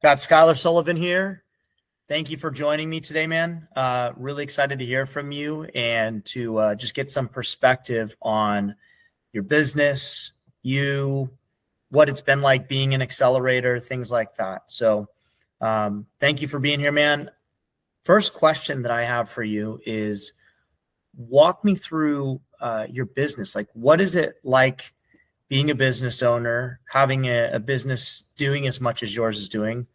Got Skyler Sullivan here. Thank you for joining me today, man. Really excited to hear from you and to just get some perspective on your business, what it's been like being an accelerator, things like that. So thank you for being here, man. First question that I have for you is walk me through your business. Like, what is it like being a business owner, having a business doing as much as yours is doing?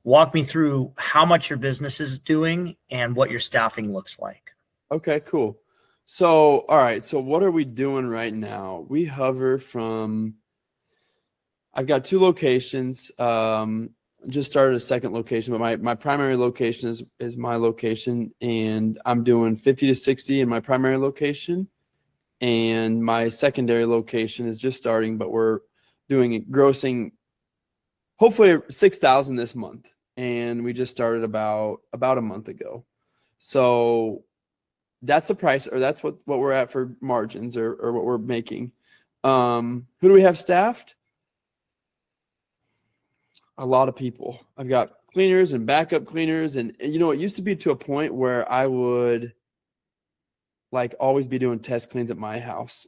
Walk me through how much your business is doing and what your staffing looks like. Okay, cool. So, all right. So what are we doing right now? We hover from, I've got 2 locations. Just started a second location, but my primary location is my location, and I'm doing 50 to 60 in my primary location. And my secondary location is just starting, but we're grossing hopefully 6,000 this month. And we just started about a month ago. So that's the price, or that's what we're at for margins or what we're making. Who do we have staffed? A lot of people. I've got cleaners and backup cleaners. And it used to be to a point where I would always be doing test cleans at my house,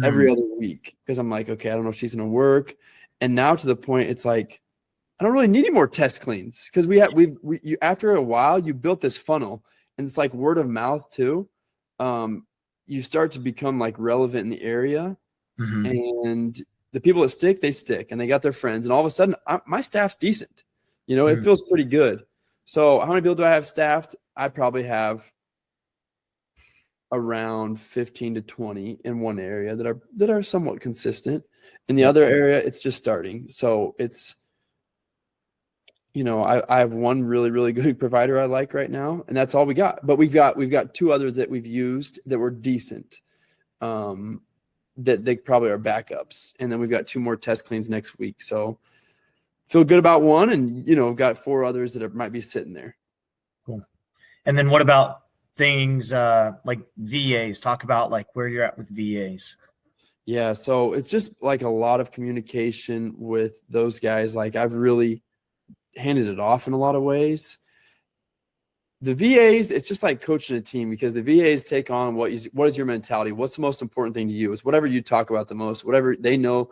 every other week. Cause I'm like, okay, I don't know if she's going to work. And now to the point, it's like, I don't really need any more test cleans. Cause after a while you built this funnel, and it's like word of mouth too. You start to become relevant in the area, and the people that stick, they stick, and they got their friends, and all of a sudden my staff's decent. It feels pretty good. So how many people do I have staffed? I probably have around 15 to 20 in one area that are somewhat consistent. In the other area, it's just starting. So it's, I have one really, really good provider I like right now, and that's all we got. But we've got 2 others that we've used that were decent, that they probably are backups. And then we've got 2 more test cleans next week. So feel good about one, and we've got 4 others that might be sitting there. Cool. And then what about things like VAs? Talk about where you're at with VAs. Yeah, so it's just a lot of communication with those guys. I've really handed it off in a lot of ways. The VAs, it's just like coaching a team, because the VAs take on what is your mentality? What's the most important thing to you? It's whatever you talk about the most, whatever they know.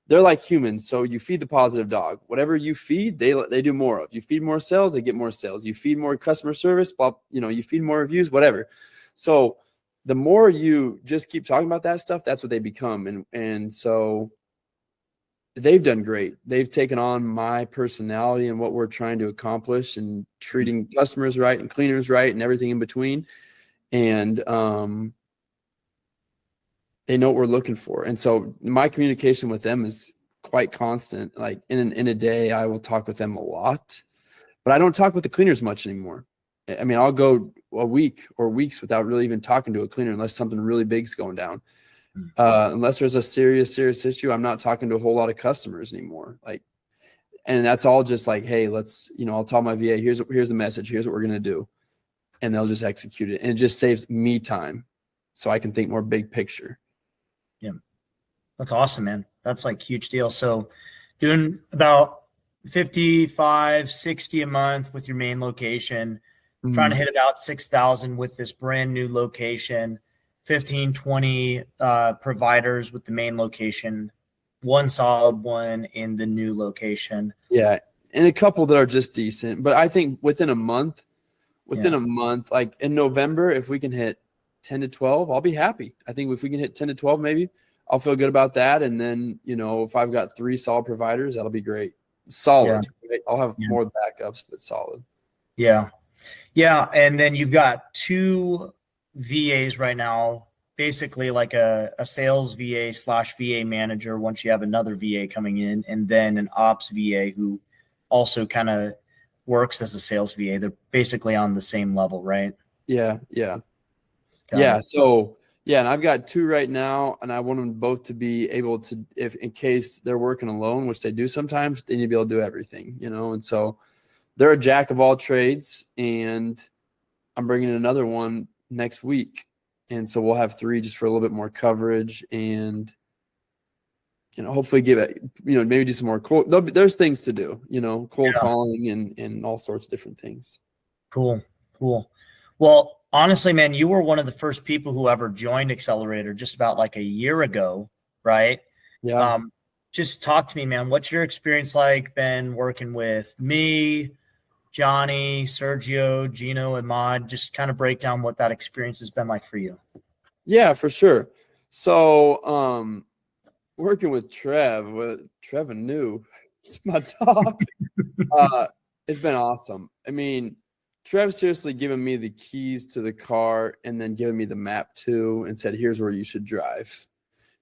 They're like humans. So you feed the positive dog. Whatever you feed, they do more of. You feed more sales, they get more sales. You feed more customer service, you feed more reviews, whatever. So the more you just keep talking about that stuff, that's what they become. And so they've done great. They've taken on my personality and what we're trying to accomplish, and treating customers right and cleaners right and everything in between. And they know what we're looking for. And so my communication with them is quite constant. In a day, I will talk with them a lot, but I don't talk with the cleaners much anymore. I mean, I'll go a week or weeks without really even talking to a cleaner unless something really big's going down. Unless there's a serious issue, I'm not talking to a whole lot of customers anymore. And that's all just hey, let's, I'll tell my VA, here's the message, here's what we're going to do. And they'll just execute it. And it just saves me time, so I can think more big picture. Yeah. That's awesome, man. That's huge deal. So doing about 55, 60 a month with your main location, trying to hit about 6,000 with this brand new location, 15, 20 providers with the main location, one solid one in the new location. Yeah. And a couple that are just decent, but I think within a month, in November, if we can hit 10 to 12, I'll be happy. I think if we can hit 10 to 12, maybe I'll feel good about that. And then, if I've got 3 solid providers, that'll be great. Solid. Yeah. Right? I'll have more backups, but solid. Yeah. Yeah. And then you've got 2 VAs right now, basically a sales VA / VA manager once you have another VA coming in, and then an ops VA who also kind of works as a sales VA. They're basically on the same level, right? Yeah. Yeah. Yeah. So yeah, and I've got 2 right now, and I want them both to be able to, if in case they're working alone, which they do sometimes, they need to be able to do everything, and so they're a jack of all trades, and I'm bringing in another one next week. And so we'll have 3 just for a little bit more coverage. And hopefully give it, maybe do some more cold. There's things to do, cold Yeah. calling and all sorts of different things. Cool. Well, honestly, man, you were one of the first people who ever joined Accelerator just about like a year ago, right? Yeah. Just talk to me, man. What's your experience like been working with me, Johnny, Sergio, Gino, and Mod? Just kind of break down what that experience has been like for you. Yeah, for sure. So, working with Trev and New, it's my dog. It's been awesome. I mean, Trev seriously given me the keys to the car and then given me the map too and said, here's where you should drive.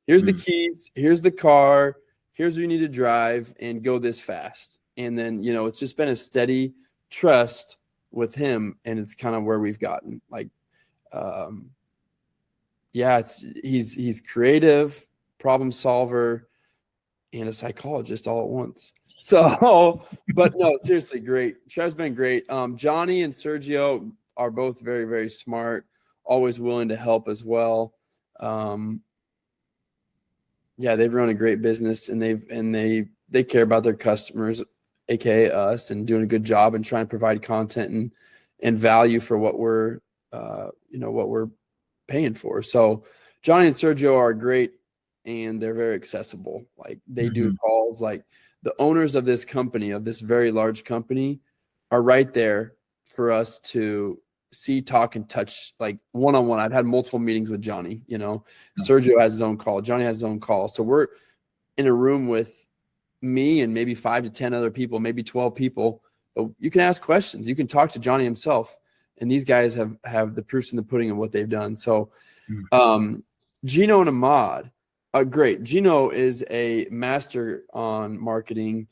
Here's the keys. Here's the car. Here's where you need to drive and go this fast. And then, it's just been a steady trust with him. And it's kind of where we've gotten like, he's creative, problem solver, and a psychologist all at once. So, but no, seriously, great. Trev's been great. Johnny and Sergio are both very, very smart, always willing to help as well. They've run a great business and they care about their customers, aka us, and doing a good job and trying to provide content and value for what we're paying for. So Johnny and Sergio are great and they're very accessible. Like they do calls, like the owners of this company, of this very large company, are right there for us to see, talk, and touch, like one-on-one. I've had multiple meetings with Johnny, Sergio has his own call. Johnny has his own call. So we're in a room with me and maybe 5 to 10 other people, maybe 12 people. But you can ask questions. You can talk to Johnny himself. And these guys have the proofs in the pudding of what they've done. So Gino and Ahmad, great. Gino is a master on marketing.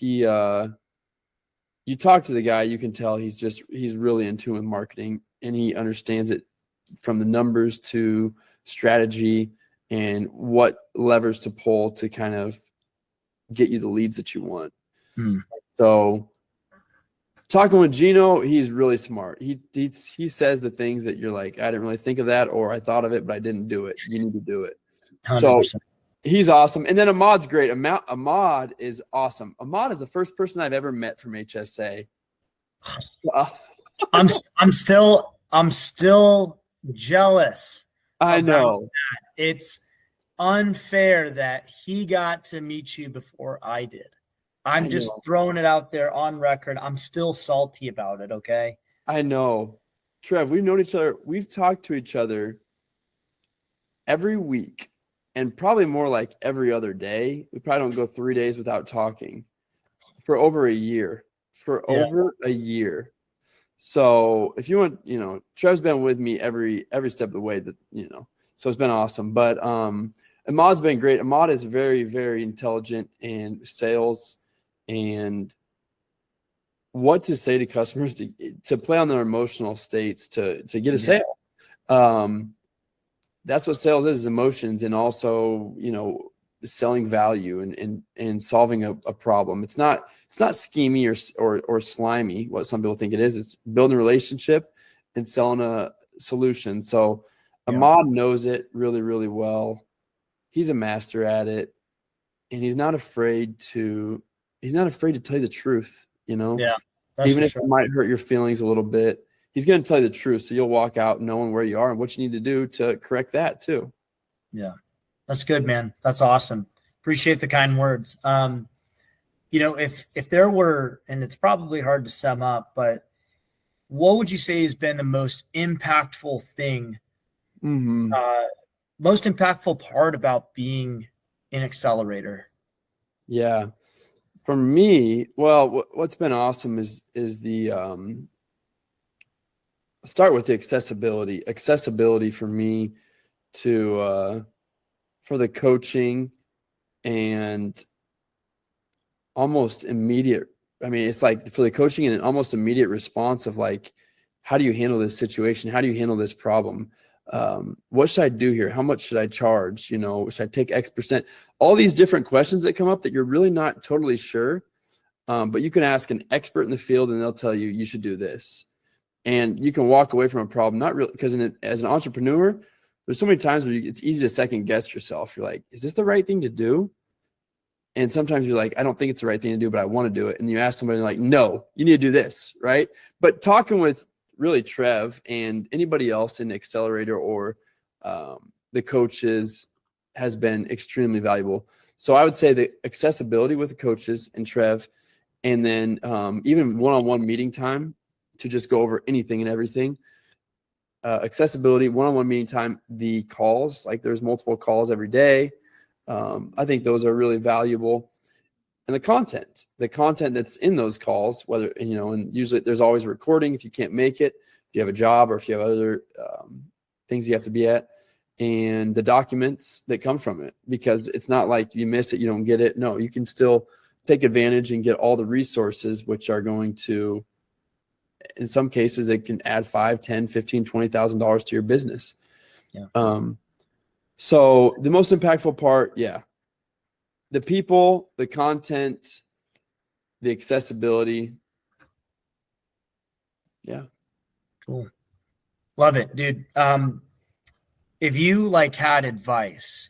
You talk to the guy, you can tell he's really in tune with marketing, and he understands it from the numbers to strategy and what levers to pull to kind of get you the leads that you want. So talking with Gino, he's really smart. He says the things that you're like, I didn't really think of that, or I thought of it, but I didn't do it. You need to do it. 100%. So he's awesome. And then Ahmad's great. Ahmad is awesome. Ahmad is the first person I've ever met from HSA. I'm still jealous. I know. That. It's unfair that he got to meet you before I did. I'm just throwing it out there on record. I'm still salty about it, okay? I know. Trev, we've known each other. We've talked to each other every week and probably more like every other day. We probably don't go 3 days without talking for over a year. Over a year. So if you want, Trev's been with me every step of the way, so it's been awesome. But Ahmad's been great. Ahmad is very, very intelligent in sales and what to say to customers to play on their emotional states to get a sale. That's what sales is emotions, and also, selling value and solving a problem. It's not schemey or slimy, what some people think it is. It's building a relationship and selling a solution. So Ahmad knows it really, really well. He's a master at it, and he's not afraid to tell you the truth, even if it might hurt your feelings a little bit. He's going to tell you the truth. So you'll walk out knowing where you are and what you need to do to correct that too. Yeah. That's good, man. That's awesome. Appreciate the kind words. If there were, and it's probably hard to sum up, but what would you say has been the most impactful thing, most impactful part about being an Accelerator? Yeah. For me, well, what's been awesome is the start with the accessibility for me to for the coaching and almost immediate. I mean, it's like for the coaching and an almost immediate response of like, how do you handle this situation? How do you handle this problem? What should I do here? How much should I charge? Should I take X percent? All these different questions that come up that you're really not totally sure. But you can ask an expert in the field and they'll tell you, you should do this. And you can walk away from a problem, not really, because as an entrepreneur, there's so many times where it's easy to second guess yourself. You're like, is this the right thing to do? And sometimes you're like, I don't think it's the right thing to do, but I want to do it. And you ask somebody like, no, you need to do this, right? But talking with really Trev and anybody else in Accelerator or the coaches has been extremely valuable. So I would say the accessibility with the coaches and Trev, and then even one-on-one meeting time to just go over anything and everything. Accessibility, one-on-one meeting time, the calls, like there's multiple calls every day. I think those are really valuable. And the content that's in those calls, whether, and usually there's always a recording if you can't make it, if you have a job or if you have other things you have to be at, and the documents that come from it, because it's not like you miss it, you don't get it. No, you can still take advantage and get all the resources, which are going to, in some cases, it can add $5, $10, $15, $20,000 to your business. Yeah. So the most impactful part, the people, the content, the accessibility. Yeah. Cool. Love it, dude. If you had advice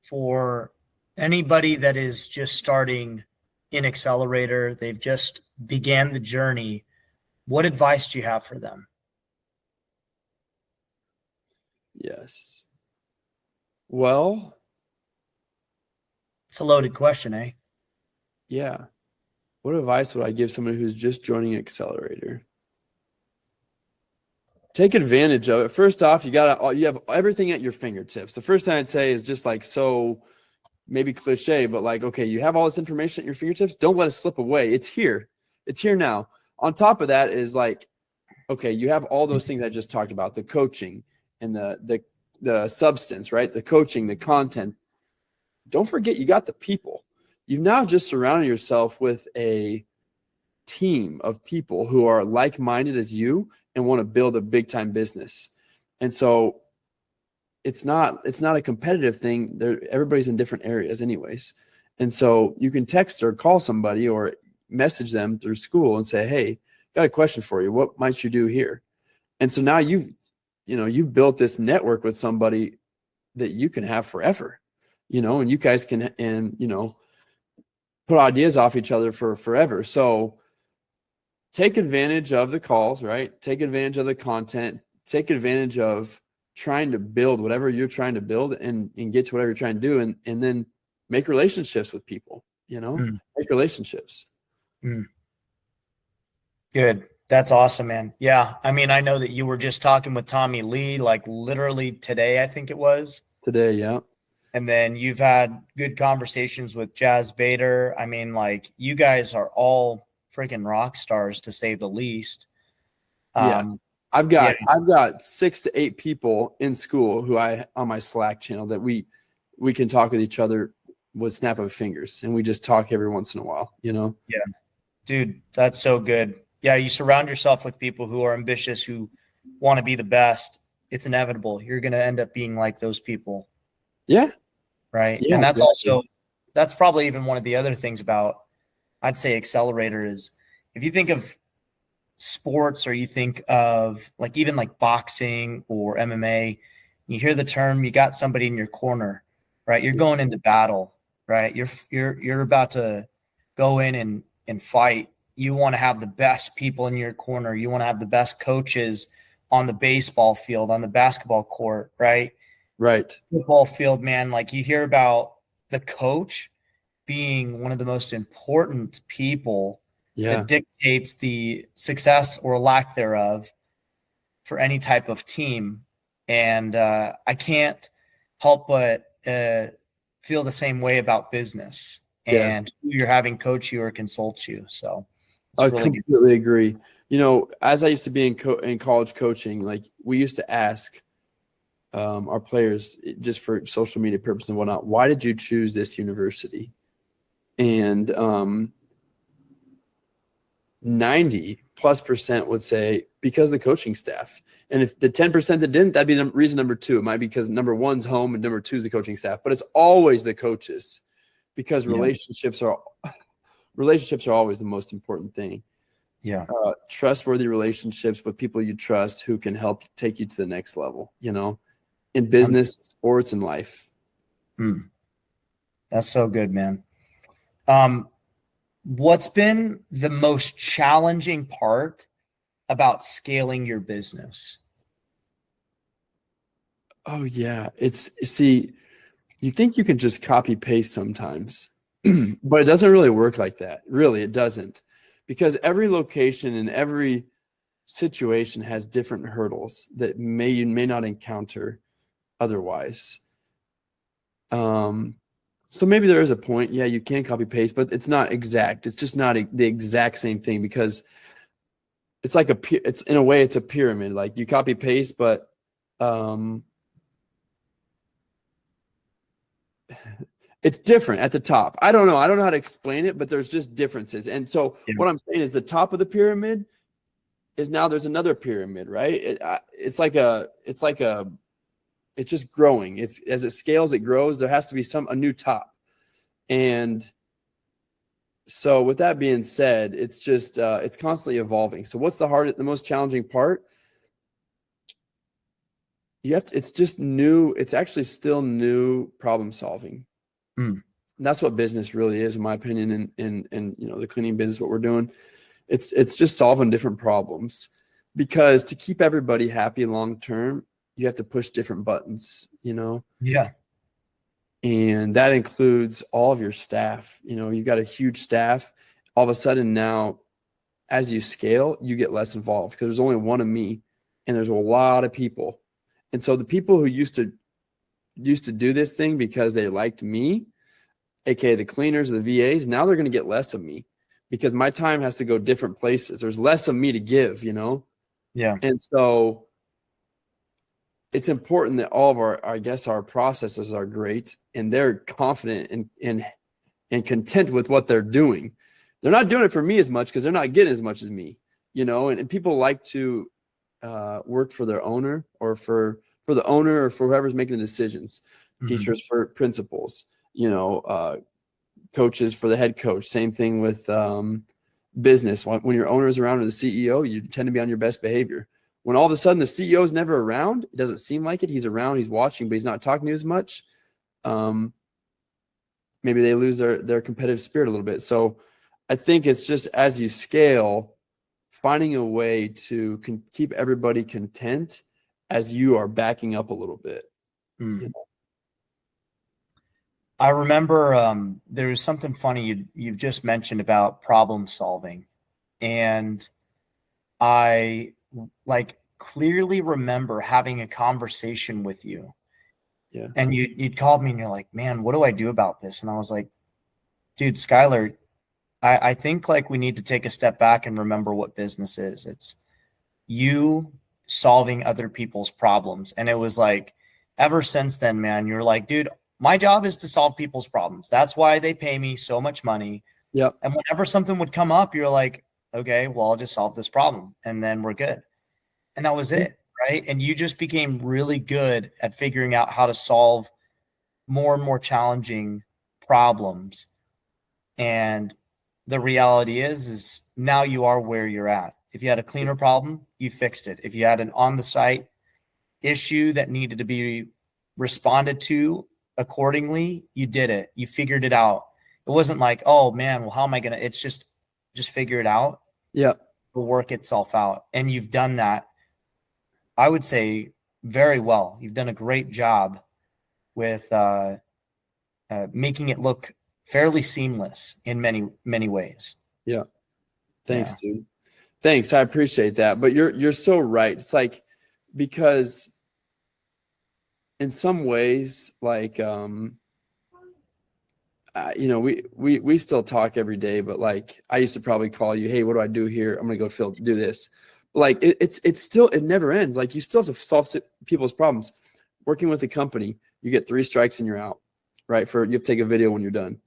for anybody that is just starting in Accelerator, they've just began the journey, what advice do you have for them? Yes. Well, it's a loaded question, eh? Yeah. What advice would I give somebody who's just joining Accelerator? Take advantage of it. First off, you have everything at your fingertips. The first thing I'd say is just so maybe cliche, but okay, you have all this information at your fingertips. Don't let it slip away. It's here. It's here now. On top of that is okay, you have all those things I just talked about, the coaching and the substance, right? The coaching, the content. Don't forget you got the people. You've now just surrounded yourself with a team of people who are like-minded as you and want to build a big-time business. And so it's not a competitive thing. Everybody's in different areas anyways. And so you can text or call somebody or message them through school and say, hey, got a question for you. What might you do here? And so now you've built this network with somebody that you can have forever, and you guys can, put ideas off each other for forever. So take advantage of the calls, right? Take advantage of the content, take advantage of trying to build whatever you're trying to build and get to whatever you're trying to do. And then make relationships with people, make relationships. Good. That's awesome, man. Yeah. I mean, I know that you were just talking with Tommy Lee, literally today, I think it was. Today, yeah. And then you've had good conversations with Jazz Bader. I mean, you guys are all freaking rock stars, to say the least. Yes. I've got 6 to 8 people in school who on my Slack channel that we can talk with each other with snap of fingers, and we just talk every once in a while, Yeah. Dude, that's so good. Yeah, you surround yourself with people who are ambitious, who want to be the best. It's inevitable. You're going to end up being like those people. Yeah. Right. Yeah, and that's exactly. that's probably even one of the other things about, I'd say, Accelerator is, if you think of sports or you think of even boxing or MMA, you hear the term, you got somebody in your corner, right? You're going into battle, right? You're about to go in and fight. You want to have the best people in your corner. You want to have the best coaches on the baseball field, on the basketball court, right? Right. Football field, man. You hear about the coach being one of the most important people that dictates the success or lack thereof for any type of team. And I can't help but feel the same way about business and who you're having coach you or consult you. So I completely agree. As I used to be in college coaching, we used to ask our players, just for social media purposes and whatnot, why did you choose this university? And 90+% would say because the coaching staff. And if the 10% that didn't, that'd be reason number 2. It might be because number 1's home and number 2 is the coaching staff. But it's always the coaches, because relationships are always the most important thing. Yeah. Trustworthy relationships with people you trust who can help take you to the next level, in business, sports, and life. That's so good, man. What's been the most challenging part about scaling your business? Oh yeah. You think you can just copy paste sometimes, but it doesn't really work like that. Really, it doesn't, because every location and every situation has different hurdles that you may not encounter otherwise. So maybe there is a point. Yeah, you can copy paste, but it's not exact. It's just not the exact same thing, because it's like it's in a way it's a pyramid. Like you copy paste, but it's different at the top. I don't know how to explain it, but there's just differences. And so what I'm saying is the top of the pyramid is now there's another pyramid, right? It's just growing. It's as it scales, it grows. There has to be a new top. And so with that being said, it's just it's constantly evolving. So what's the most challenging part? It's just new. It's actually still new problem solving. And that's what business really is, in my opinion. And the cleaning business, what we're doing, it's just solving different problems, because to keep everybody happy long term, you have to push different buttons, Yeah. And that includes all of your staff. You've got a huge staff. All of a sudden now, as you scale, you get less involved, because there's only one of me and there's a lot of people. And so the people who used to do this thing because they liked me, aka the cleaners, the VAs, now they're going to get less of me, because my time has to go different places. There's less of me to give, Yeah. And so it's important that all of our processes are great and they're confident and content with what they're doing. They're not doing it for me as much because they're not getting as much as me, and people like to work for their owner, or for the owner, or for whoever's making the decisions. Teachers for principals, coaches for the head coach. Same thing with business. When your owner is around, or the CEO, you tend to be on your best behavior. When all of a sudden the CEO is never around, it doesn't seem like it. He's around, he's watching, but he's not talking to you as much. Maybe they lose their competitive spirit a little bit. So I think it's just, as you scale, finding a way to keep everybody content as you are backing up a little bit. I remember there was something funny you've just mentioned about problem solving, and I clearly remember having a conversation with you. Yeah. And you'd called me and you're like, man, what do I do about this? And I was like, dude, Skyler, I think we need to take a step back and remember what business is. It's you solving other people's problems. And it was ever since then, man, you're like, dude, my job is to solve people's problems. That's why they pay me so much money. Yep. And whenever something would come up, you're like, okay, well, I'll just solve this problem and then we're good. And that was it, right? And you just became really good at figuring out how to solve more and more challenging problems. And the reality is now you are where you're at. If you had a cleaner problem, you fixed it. If you had an on-the-site issue that needed to be responded to accordingly, you did it. You figured it out. It wasn't like, oh man, well, how am I going to, it's just figure it out. Yeah. It'll work itself out. And you've done that, I would say, very well. You've done a great job with making it look fairly seamless in many, many ways. Yeah. Thanks, dude. Thanks. I appreciate that. But you're so right. It's because in some ways, we still talk every day, but I used to probably call you, hey, what do I do here? I'm going to go do this. It's still, it never ends. You still have to solve people's problems. Working with a company, you get 3 strikes and you're out, right? You have to take a video when you're done.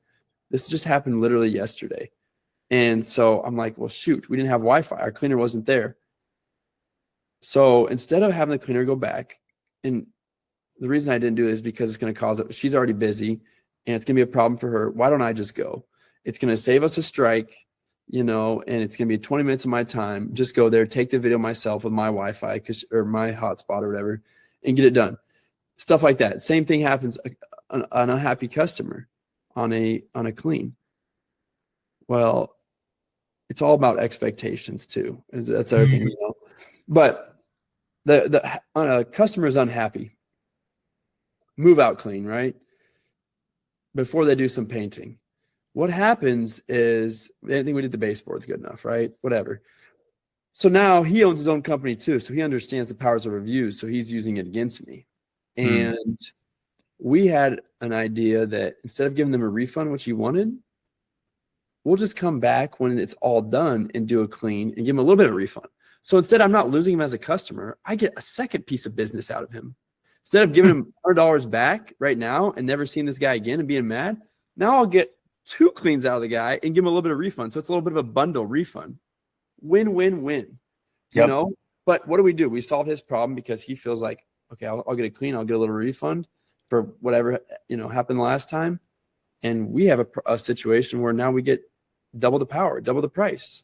This just happened literally yesterday. And so I'm like, well, shoot, we didn't have Wi-Fi. Our cleaner wasn't there. So instead of having the cleaner go back, and the reason I didn't do this is because it's going to cause it. She's already busy and it's going to be a problem for her. Why don't I just go? It's going to save us a strike, and it's going to be 20 minutes of my time. Just go there, take the video myself with my Wi-Fi or my hotspot or whatever, and get it done. Stuff like that. Same thing happens, an unhappy customer on a clean. Well, it's all about expectations too. That's the other thing, But the customer is unhappy. Move out clean, right? Before they do some painting. What happens is, I think we did the baseboards good enough, right? Whatever. So now he owns his own company too. So he understands the powers of reviews. So he's using it against me. And we had an idea that instead of giving them a refund, which he wanted, we'll just come back when it's all done and do a clean and give him a little bit of refund. So instead, I'm not losing him as a customer. I get a second piece of business out of him. Instead of giving him $100 back right now and never seeing this guy again and being mad, now I'll get 2 cleans out of the guy and give him a little bit of refund. So it's a little bit of a bundle refund. Win, win, win. Yep. But what do? We solve his problem because he feels like, okay, I'll get a clean. I'll get a little refund for whatever, happened last time. And we have a situation where now we get double the power, double the price.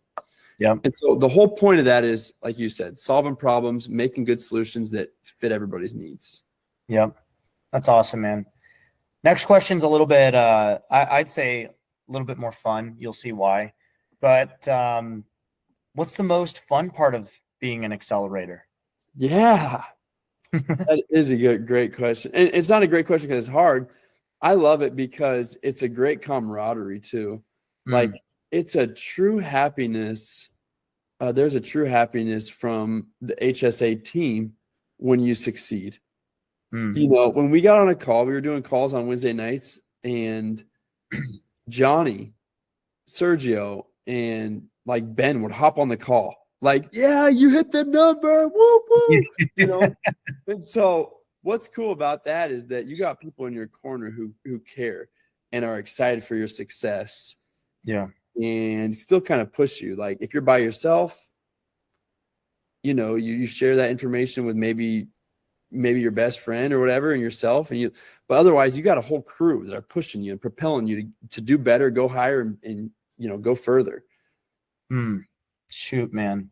Yeah. And so the whole point of that is, like you said, solving problems, making good solutions that fit everybody's needs. Yep. That's awesome, man. Next question's a little bit, I'd say a little bit more fun. You'll see why. But what's the most fun part of being an accelerator? Yeah. That is a great question. And it's not a great question because it's hard. I love it because it's a great camaraderie too. Like, it's a true happiness. There's a true happiness from the HSA team when you succeed. When we got on a call, we were doing calls on Wednesday nights, and Johnny, Sergio, and like Ben would hop on the call. Like, yeah, you hit the number. Woo, woo. And so what's cool about that is that you got people in your corner who care and are excited for your success. Yeah. And still kind of push you. Like, if you're by yourself, you share that information with maybe your best friend or whatever, and yourself, but otherwise you got a whole crew that are pushing you and propelling you to do better, go higher, and go further. Shoot, man.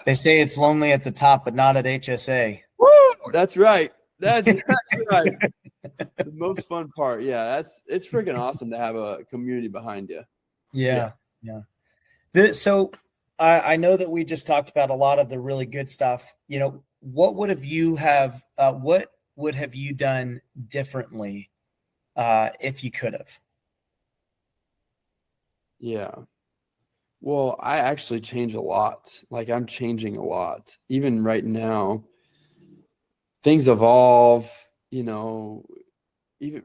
They say it's lonely at the top, but not at HSA. Woo! That's right. That's right. The most fun part. Yeah, it's freaking awesome to have a community behind you. Yeah. So I know that we just talked about a lot of the really good stuff. What would have you done differently if you could have? Yeah. Well, I actually change a lot. Like, I'm changing a lot. Even right now, things evolve, even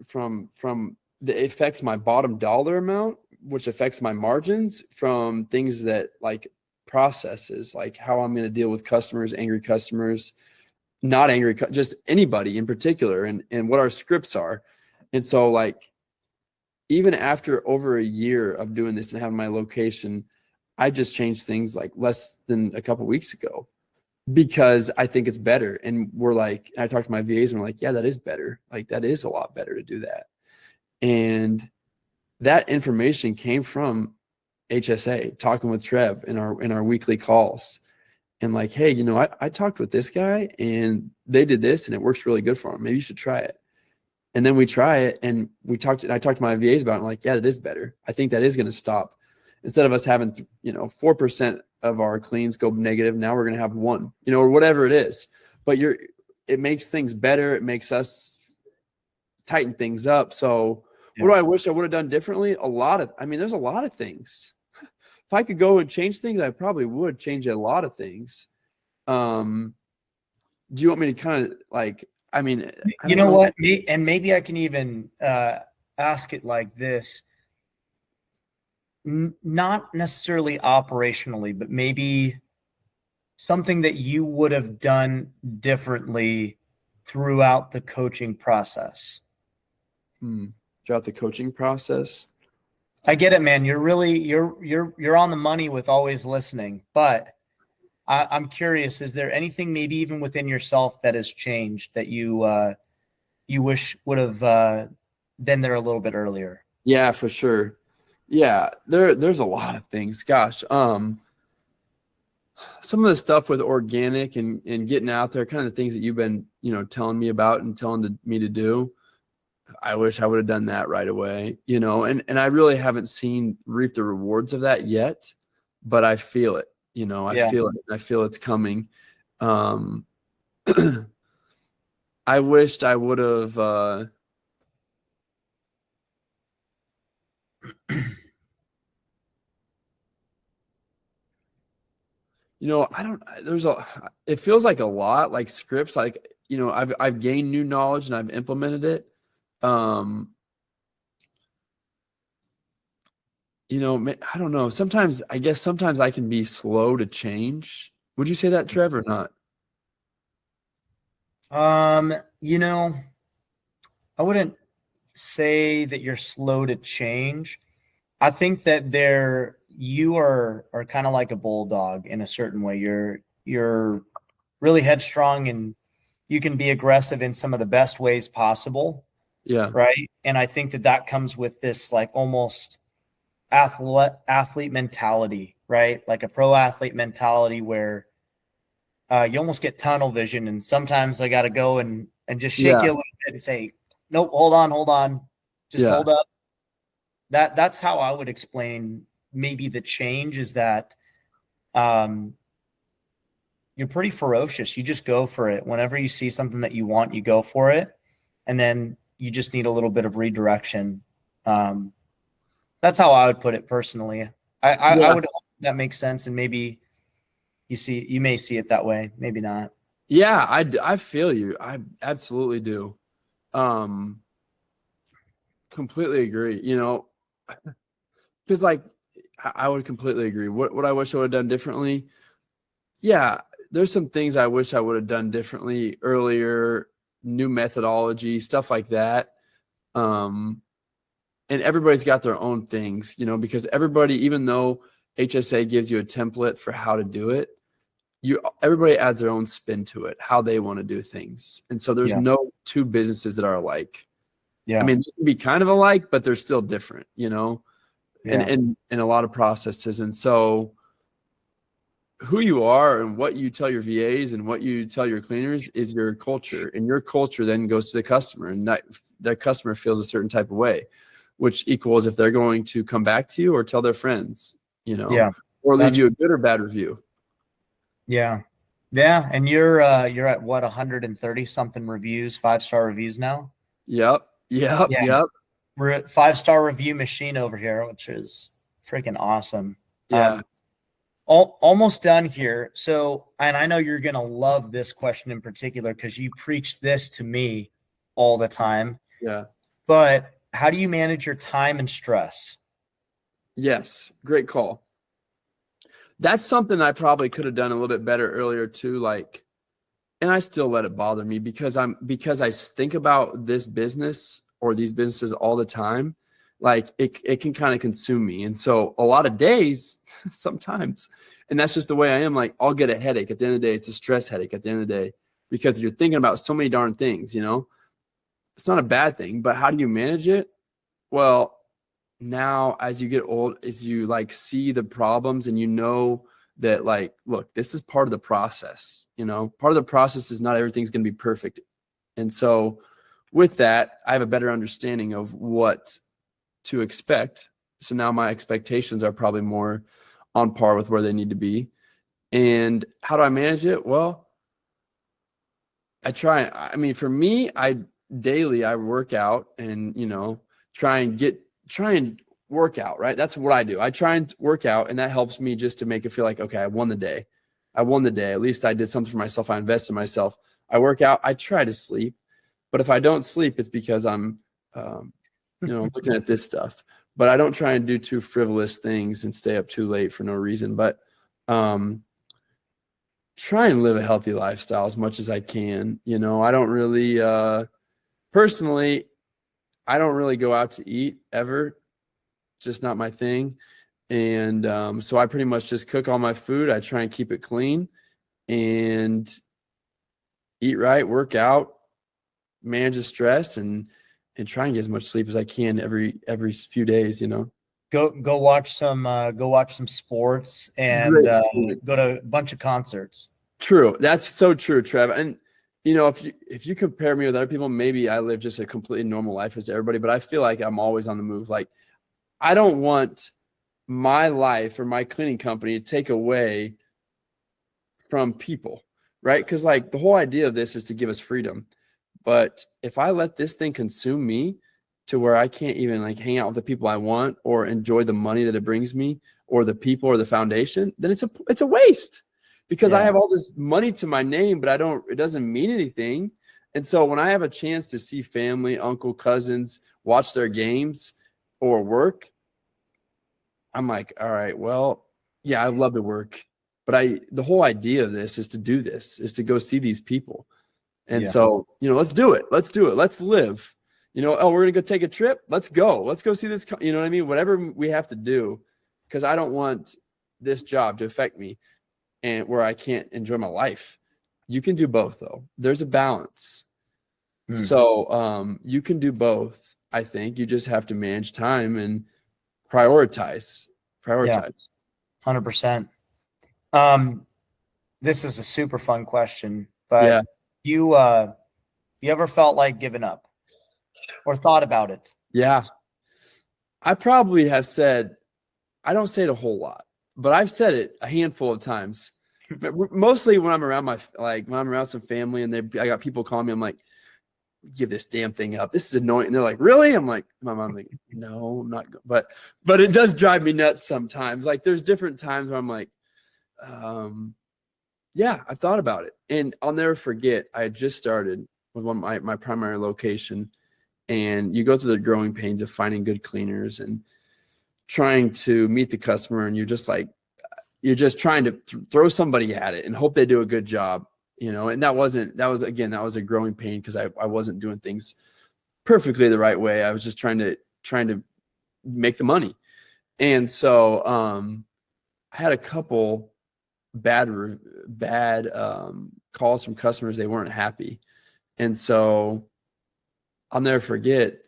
from it affects my bottom dollar amount, which affects my margins, from things that like processes, like how I'm going to deal with customers, angry customers, not angry, just anybody in particular, and what our scripts are. And so, like, even after over a year of doing this and having my location, I just changed things like less than a couple of weeks ago because I think it's better. And I talked to my VAs and we're like, yeah, that is better. Like, that is a lot better to do that. And that information came from HSA, talking with Trev in our weekly calls, and like, hey, I talked with this guy and they did this and it works really good for them. Maybe you should try it. And then we try it, and I talked to my VAs about it. And like, yeah, that is better. I think that is going to stop. Instead of us having 4% of our cleans go negative, now we're going to have 1, or whatever it is. But it makes things better. It makes us tighten things up. So what do I wish I would have done differently? There's a lot of things. If I could go and change things, I probably would change a lot of things. Do you want me to kind of like, you know what? And maybe I can even ask it like this. Not necessarily operationally, but maybe something that you would have done differently throughout the coaching process. Throughout the coaching process. I get it, man. You're on the money with always listening, but I'm curious, is there anything maybe even within yourself that has changed that you wish would have been there a little bit earlier? Yeah, for sure. Yeah, there's a lot of things. Gosh, some of the stuff with organic and getting out there, kind of the things that you've been, telling me about and telling me to do. I wish I would have done that right away, and I really haven't reap the rewards of that yet, but I feel it, I Yeah. feel it. I feel it's coming. Um, I wished I would have, I don't, it feels like a lot, like scripts, like, I've gained new knowledge and I've implemented it. I don't know. Sometimes I can be slow to change. Would you say that, Trev, or not? You know, I wouldn't say that you're slow to change. I think that you are kind of like a bulldog in a certain way. You're really headstrong and you can be aggressive in some of the best ways possible, Yeah. right? And I think that comes with this like almost athlete mentality, right? Like a pro athlete mentality where you almost get tunnel vision, and sometimes I got to go and just shake you a Yeah. little bit and say, "Nope, hold on, just Yeah. hold up." That's how I would explain maybe the change is that um, you're pretty ferocious. You just go for it. Whenever you see something that you want, you go for it, and then you just need a little bit of redirection. Um, that's how I would put it personally. I Yeah. would hope that makes sense, and maybe you may see it that way, maybe not. Yeah. I feel you. I absolutely do. Um, Completely agree. Because like I would completely agree. What I wish I would have done differently. Yeah, there's some things I wish I would have done differently earlier, new methodology, stuff like that. Um, and everybody's got their own things, because everybody, even though HSA gives you a template for how to do it, everybody adds their own spin to it, how they want to do things. And so there's Yeah. no two businesses that are alike. Yeah. I mean, they can be kind of alike, but they're still different, Yeah. and in a lot of processes. And so who you are and what you tell your VAs and what you tell your cleaners is your culture, and your culture then goes to the customer, and that customer feels a certain type of way, which equals if they're going to come back to you or tell their friends, Yeah. or leave That's you a good or bad review. Yeah. Yeah. And you're at what, 130 something reviews, 5-star reviews now? Yep. Yeah. Yep. We're at 5-star review machine over here, which is freaking awesome. Yeah. Almost done here. So, and I know you're going to love this question in particular because you preach this to me all the time. Yeah. But how do you manage your time and stress? Yes. Great call. That's something I probably could have done a little bit better earlier too. And I still let it bother me because I think about this business or these businesses all the time. Like it can kind of consume me. And so a lot of days, sometimes, and that's just the way I am. Like I'll get a headache at the end of the day. It's a stress headache at the end of the day because you're thinking about so many darn things, It's not a bad thing, but how do you manage it? Well, now as you get old, as you like see the problems and that like, look, this is part of the process, part of the process is not everything's going to be perfect. And so with that, I have a better understanding of what to expect. So now my expectations are probably more on par with where they need to be. And how do I manage it? Well, for me, daily I work out and, try and work out, right? That's what I do. I try and work out, and that helps me just to make it feel like, okay, I won the day. At least I did something for myself. I invested in myself. I work out. I try to sleep, but if I don't sleep, it's because I'm, looking at this stuff. But I don't try and do too frivolous things and stay up too late for no reason. But try and live a healthy lifestyle as much as I can. I don't really, personally, I don't really go out to eat ever. Just not my thing. And so I pretty much just cook all my food. I try and keep it clean and eat right, work out, manage the stress, and try and get as much sleep as I can every few days, Go watch some sports and Great. go to a bunch of concerts. True. That's so true, Trev. And if you compare me with other people, maybe I live just a completely normal life as everybody, but I feel like I'm always on the move. Like, I don't want my life or my cleaning company to take away from people, right? Because like the whole idea of this is to give us freedom. But if I let this thing consume me to where I can't even like hang out with the people I want or enjoy the money that it brings me or the people or the foundation, then it's a waste, because I have all this money to my name, but it doesn't mean anything. And so when I have a chance to see family, uncle, cousins, watch their games or work, I'm like, all right, well, yeah, I love to work, but the whole idea of this is to do this, is to go see these people. And so, let's do it. Let's do it. Let's live. Oh, we're going to go take a trip. Let's go. Let's go see this. You know what I mean? Whatever we have to do, because I don't want this job to affect me and where I can't enjoy my life. You can do both, though. There's a balance. So you can do both. I think you just have to manage time and prioritize. Yeah, 100%. This is a super fun question, but you ever felt like giving up or thought about it? Yeah. I probably have said, I don't say it a whole lot, but I've said it a handful of times. Mostly when I'm around when I'm around some family and I got people calling me, I'm like, give this damn thing up. This is annoying. And they're like, really? I'm like, my mom's like, no, I'm not. But it does drive me nuts sometimes. Like, there's different times where I'm like, yeah, I thought about it. And I'll never forget, I had just started with one of my primary location, and you go through the growing pains of finding good cleaners and trying to meet the customer. And you're just trying to throw somebody at it and hope they do a good job, and that was a growing pain, because I wasn't doing things perfectly the right way. I was just trying to make the money. And so I had a couple bad calls from customers. They weren't happy. And so I'll never forget,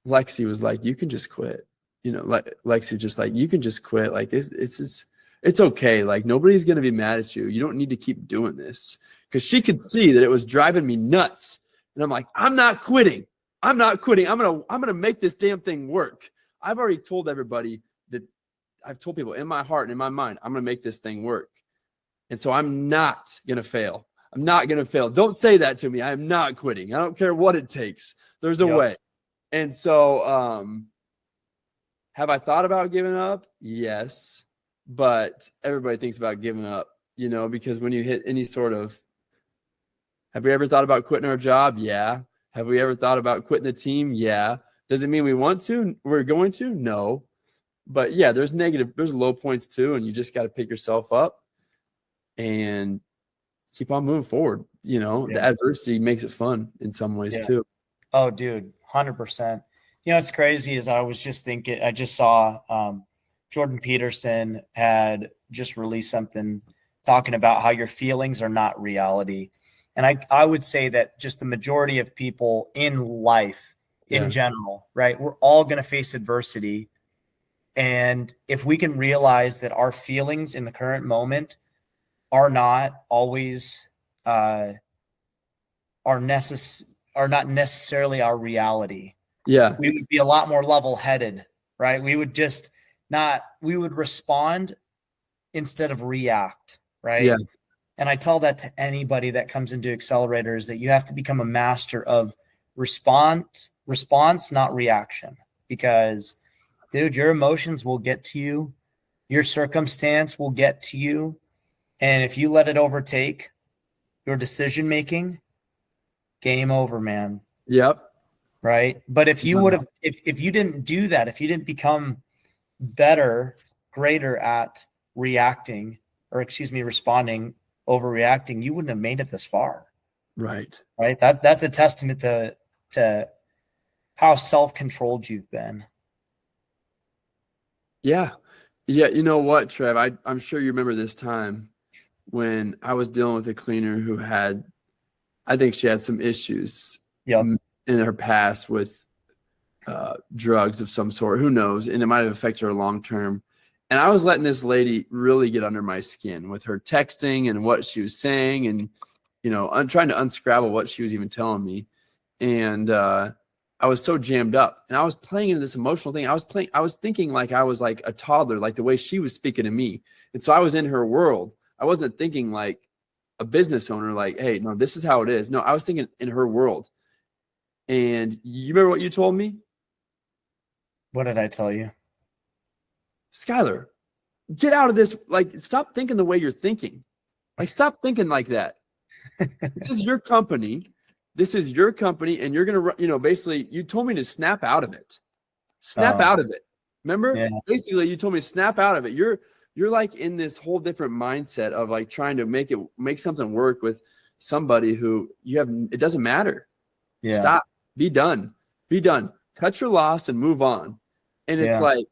Lexi was like, you can just quit. Lexi just like, you can just quit. Like, it's okay. Like, nobody's going to be mad at you. You don't need to keep doing this. Because she could see that it was driving me nuts. And I'm like, I'm not quitting. I'm going to make this damn thing work. I've already told everybody that I've told people in my heart and in my mind, I'm going to make this thing work. And so I'm not going to fail. I'm not going to fail. Don't say that to me. I'm not quitting. I don't care what it takes. There's a way. And so, have I thought about giving up? Yes. But everybody thinks about giving up, because when you hit any sort of, have we ever thought about quitting our job? Yeah. Have we ever thought about quitting the team? Yeah. Does it mean we want to? We're going to? No. But yeah, there's low points too. And you just got to pick yourself up and keep on moving forward. The adversity makes it fun in some ways too. Oh, dude, 100%. What's crazy is I was just thinking, I just saw Jordan Peterson had just released something talking about how your feelings are not reality. And I would say that just the majority of people in life in general, right? We're all going to face adversity. And if we can realize that our feelings in the current moment are not always are not necessarily our reality. Yeah. We would be a lot more level-headed, right? We would respond instead of react, right? Yeah. And I tell that to anybody that comes into Accelerator, is that you have to become a master of response, not reaction. Because, dude, your emotions will get to you. Your circumstance will get to you. And if you let it overtake your decision-making, game over, man. Yep. Right. But if you would have, if you didn't do that, if you didn't become greater at responding, overreacting, you wouldn't have made it this far. Right. Right. That's a testament to how self-controlled you've been. Yeah. Yeah. You know what, Trev? I'm sure you remember this time when I was dealing with a cleaner who I think she had some issues in her past with drugs of some sort. Who knows? And it might have affected her long term. And I was letting this lady really get under my skin with her texting and what she was saying. And I'm trying to unscrabble what she was even telling me. And I was so jammed up, and I was playing into this emotional thing. I was thinking like I was like a toddler, like the way she was speaking to me. And so I was in her world. I wasn't thinking like a business owner, like, hey, no, this is how it is. No, I was thinking in her world. And you remember what you told me? What did I tell you? Skyler, get out of this. Like, stop thinking the way you're thinking. Like, stop thinking like that. This is your company. This is your company, and you're going to, basically, you told me to snap out of it. Snap out of it. Remember? Yeah. Basically, you told me to snap out of it. You're like in this whole different mindset of like trying to make something work with somebody who it doesn't matter. Yeah. Stop. Be done. Cut your loss and move on. And it's like,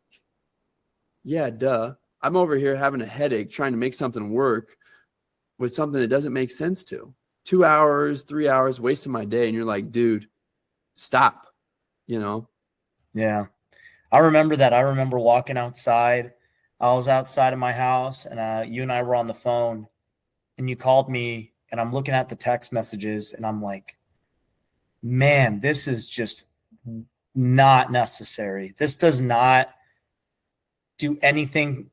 yeah, duh. I'm over here having a headache trying to make something work with something that doesn't make sense to. 2 hours, 3 hours, wasting my day. And you're like, dude, stop, Yeah. I remember that. I remember walking outside. I was outside of my house, and you and I were on the phone, and you called me, and I'm looking at the text messages, and I'm like, man, this is just not necessary. This does not do anything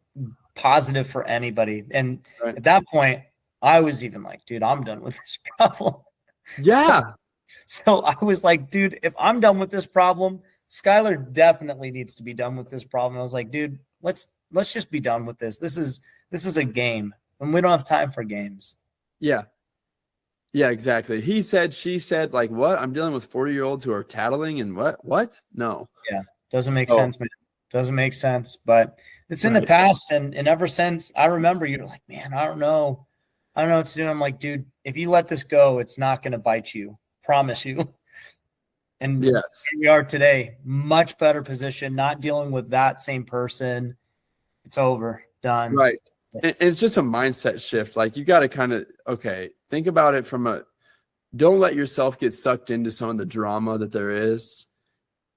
positive for anybody. And at that point, I was even like, dude, I'm done with this problem. Yeah. So I was like, dude, if I'm done with this problem, Skyler definitely needs to be done with this problem. I was like, dude, let's just be done with this. This is a game, and we don't have time for games. Yeah. Yeah, exactly. He said, she said, like, what? I'm dealing with 40-year-olds who are tattling and what? No. Yeah. Doesn't make sense, man. Doesn't make sense. But it's in the past, and ever since, I remember you're like, man, I don't know what to do. I'm like, dude, if you let this go, it's not going to bite you. Promise you. And yes, here we are today, much better position, not dealing with that same person. It's over, done. Right. And it's just a mindset shift. Like, you got to kind of, think about it don't let yourself get sucked into some of the drama that there is,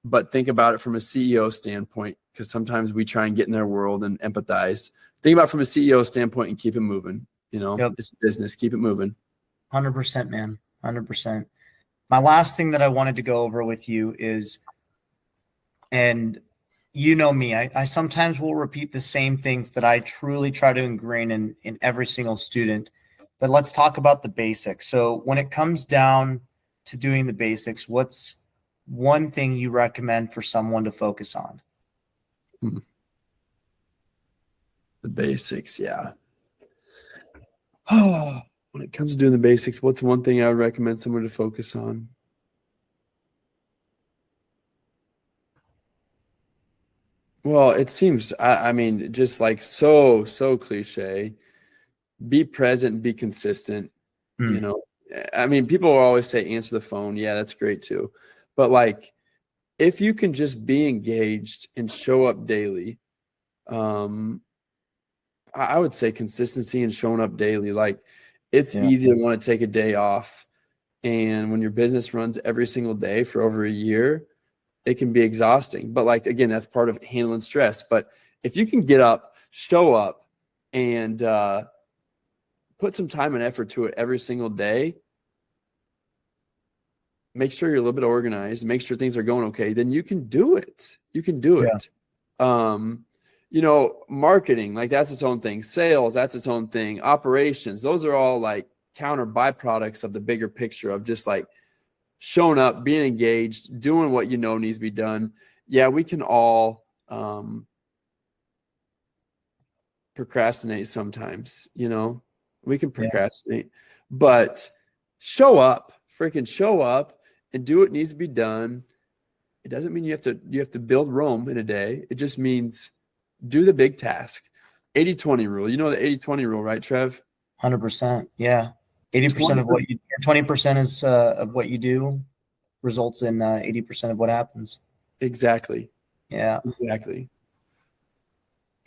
but think about it from a CEO standpoint, because sometimes we try and get in their world and empathize. Think about it from a CEO standpoint and keep it moving. It's business. Keep it moving. 100%, man. 100%. My last thing that I wanted to go over with you is, and you know me, I sometimes will repeat the same things that I truly try to ingrain in every single student, but let's talk about the basics. So when it comes down to doing the basics, what's one thing you recommend for someone to focus on? The basics, yeah. When it comes to doing the basics, what's one thing I would recommend someone to focus on? Well, it seems, I mean, just like so cliche. Be present, be consistent. I mean, people will always say answer the phone. Yeah, that's great too. But like, if you can just be engaged and show up daily, I would say consistency and showing up daily. Like, it's easy to want to take a day off. And when your business runs every single day for over a year, it can be exhausting. But like, again, that's part of handling stress. But if you can get up, show up, and put some time and effort to it every single day, make sure you're a little bit organized, make sure things are going okay, then you can do it. You can do it. Marketing, like, that's its own thing. Sales, that's its own thing. Operations, those are all like counter byproducts of the bigger picture of just like showing up, being engaged, doing what needs to be done. Yeah, we can all procrastinate sometimes, we can procrastinate, but show up, freaking show up and do what needs to be done. It doesn't mean you have to build Rome in a day. It just means do the big task. 80-20 rule. You know the 80-20 rule, right, Trev? 100%. Yeah. 80% of what you, 20% is of what you do results in 80% of what happens. Exactly. Yeah. Exactly.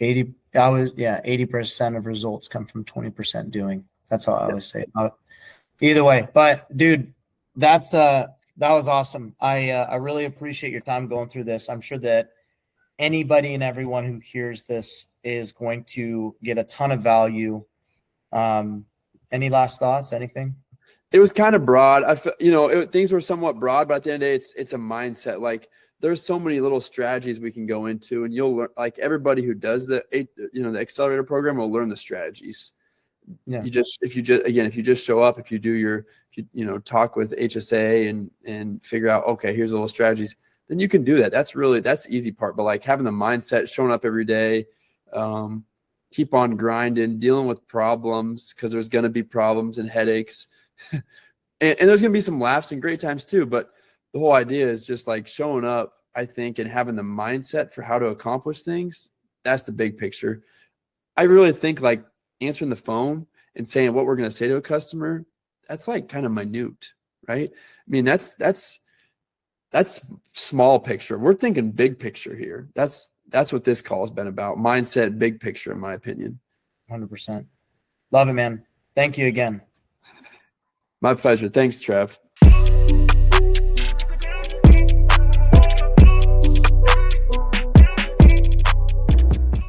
80% of results come from 20% doing. That's all I always say. Either way, but dude, that was awesome. I really appreciate your time going through this. I'm sure that anybody and everyone who hears this is going to get a ton of value. Any last thoughts? Anything? It was kind of broad. Things were somewhat broad, but at the end of the day, it's a mindset. Like there's so many little strategies we can go into, and you'll learn. Like everybody who does the Accelerator program will learn the strategies. Yeah. If you just show up, if you do talk with HSA and figure out, okay, here's the little strategies, then you can do that. That's the easy part. But like having the mindset, showing up every day, keep on grinding, dealing with problems, because there's going to be problems and headaches. and there's going to be some laughs and great times too. But the whole idea is just like showing up, I think, and having the mindset for how to accomplish things. That's the big picture. I really think like answering the phone and saying what we're going to say to a customer, that's like kind of minute, right? I mean, that's small picture. We're thinking big picture here. That's what this call has been about. Mindset, big picture, in my opinion. 100%. Love it, man. Thank you again. My pleasure. Thanks, Trev.